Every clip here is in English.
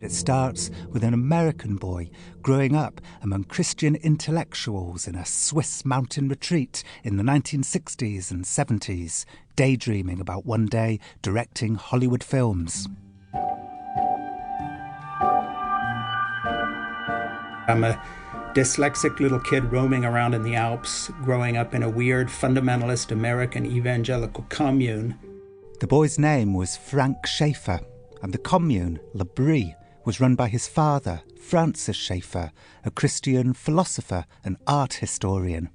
It starts with an American boy growing up among Christian intellectuals in a Swiss mountain retreat in the 1960s and 70s, daydreaming about one day directing Hollywood films. I'm a dyslexic little kid roaming around in the Alps, growing up in a weird fundamentalist American evangelical commune. The boy's name was Frank Schaeffer, and the commune, L'Abri, was run by his father, Francis Schaeffer, a Christian philosopher and art historian.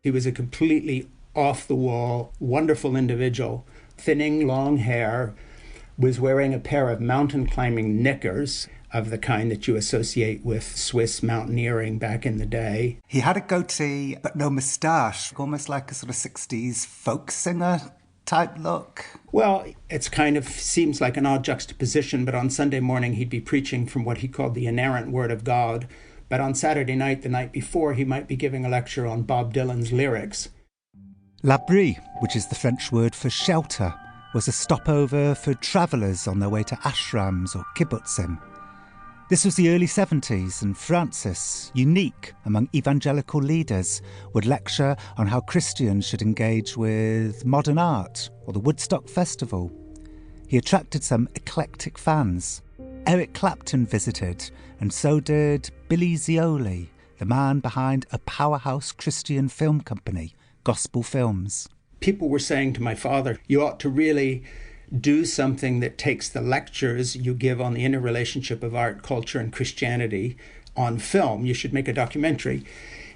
He was a completely off-the-wall, wonderful individual, thinning long hair, was wearing a pair of mountain climbing knickers of the kind that you associate with Swiss mountaineering back in the day. He had a goatee, but no moustache, almost like a sort of 60s folk singer type look. Well, it's kind of seems like an odd juxtaposition, but on Sunday morning he'd be preaching from what he called the inerrant word of God. But on Saturday night, the night before, he might be giving a lecture on Bob Dylan's lyrics. L'Abri, which is the French word for shelter, was a stopover for travellers on their way to ashrams or kibbutzim. This was the early 70s, and Francis, unique among evangelical leaders, would lecture on how Christians should engage with modern art or the Woodstock Festival. He attracted some eclectic fans. Eric Clapton visited, and so did Billy Zioli, the man behind a powerhouse Christian film company, Gospel Films. People were saying to my father, you ought to really do something that takes the lectures you give on the interrelationship of art, culture, and Christianity on film. You should make a documentary.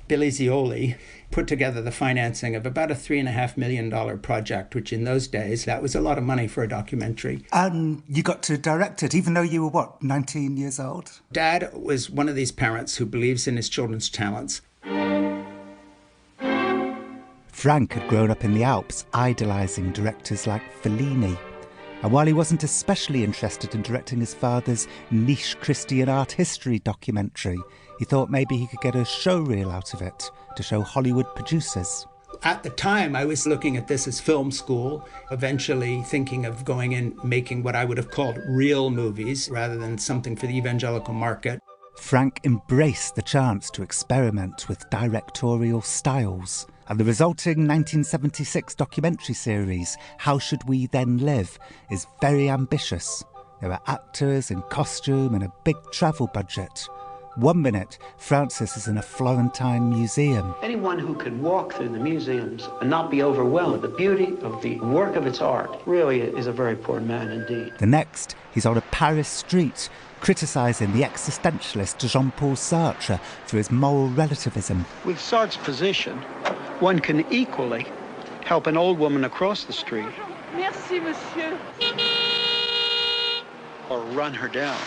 Billy Zioli put together the financing of about a $3.5 million project, which in those days, that was a lot of money for a documentary. And you got to direct it, even though you were, 19 years old? Dad was one of these parents who believes in his children's talents. Frank had grown up in the Alps, idolising directors like Fellini. And while he wasn't especially interested in directing his father's niche Christian art history documentary, he thought maybe he could get a showreel out of it to show Hollywood producers. At the time, I was looking at this as film school, eventually thinking of going and making what I would have called real movies rather than something for the evangelical market. Frank embraced the chance to experiment with directorial styles, and the resulting 1976 documentary series, How Should We Then Live, is very ambitious. There are actors in costume and a big travel budget. One minute, Francis is in a Florentine museum. Anyone who could walk through the museums and not be overwhelmed with the beauty of the work of its art really is a very poor man indeed. The next, he's on a Paris street, criticising the existentialist Jean-Paul Sartre for his moral relativism. With Sartre's position, one can equally help an old woman across the street. Merci, monsieur. Or run her down.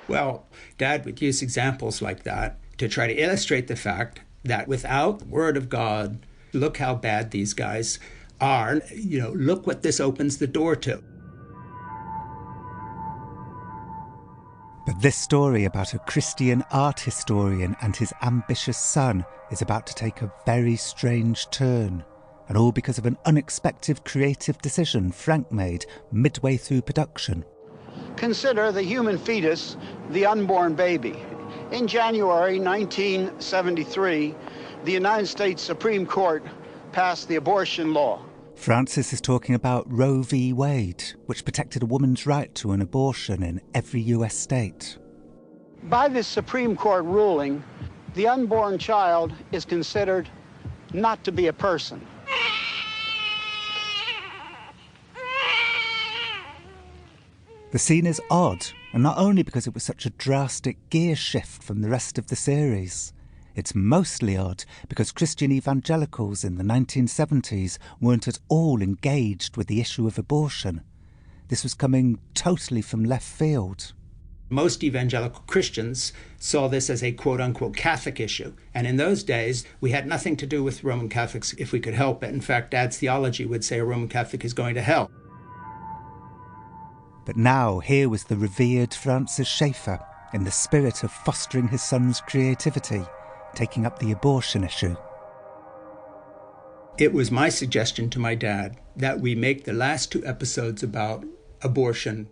Well, Dad would use examples like that to try to illustrate the fact that without the Word of God, look how bad these guys are. Look what this opens the door to. But this story about a Christian art historian and his ambitious son is about to take a very strange turn. And all because of an unexpected creative decision Frank made midway through production. Consider the human fetus, the unborn baby. In January 1973, the United States Supreme Court passed the abortion law. Francis is talking about Roe v. Wade, which protected a woman's right to an abortion in every US state. By this Supreme Court ruling, the unborn child is considered not to be a person. The scene is odd, and not only because it was such a drastic gear shift from the rest of the series. It's mostly odd because Christian evangelicals in the 1970s weren't at all engaged with the issue of abortion. This was coming totally from left field. Most evangelical Christians saw this as a quote-unquote Catholic issue. And in those days, we had nothing to do with Roman Catholics if we could help it. In fact, Dad's theology would say a Roman Catholic is going to hell. But now here was the revered Francis Schaeffer, in the spirit of fostering his son's creativity, taking up the abortion issue. It was my suggestion to my dad that we make the last 2 episodes about abortion